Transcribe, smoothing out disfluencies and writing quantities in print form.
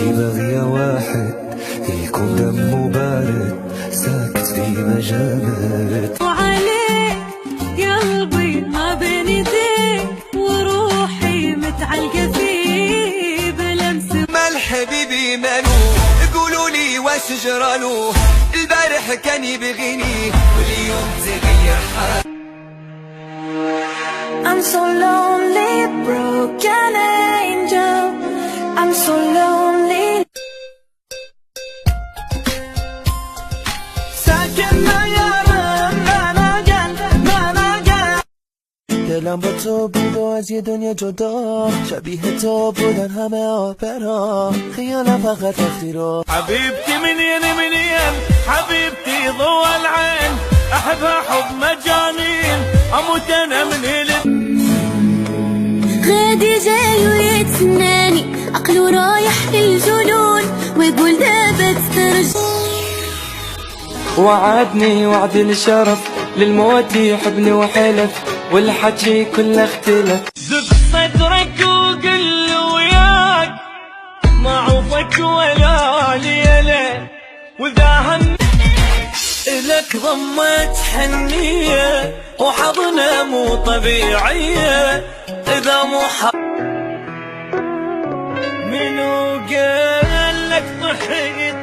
انتي باغية واحد يكون دمه بارد ساكت في مجامد وعليك يا قلبي ما بين ايديك وروحي متعلقة فيه بلمس مال حبيبي مالو قولولي واش جرالو البارح كان يبغيني واليوم تغير حال I'm so lonely, broken angel. I'm so lonely. ساكن یارم من اگل دلم با تو بود و از یه دنیا جدا شبیه تو بودن همه آپرا خیالم فقط اختیرا حبيبتي منين حبيبتي ضوء العين احبها حب مجانين اموت انا من غادي جاي ويتسناني عقله رايح للجنون ويقول دابا تسترجع وعدني وعد الشرف للموت يحبني وحلف والحكي كله اختلف زق صدرك وقل له وياك ما عوفك ولا ليله واذا هم لك ضمت حنيه وحضنه مو طبيعيه اذا مو منو قال لك ضحيت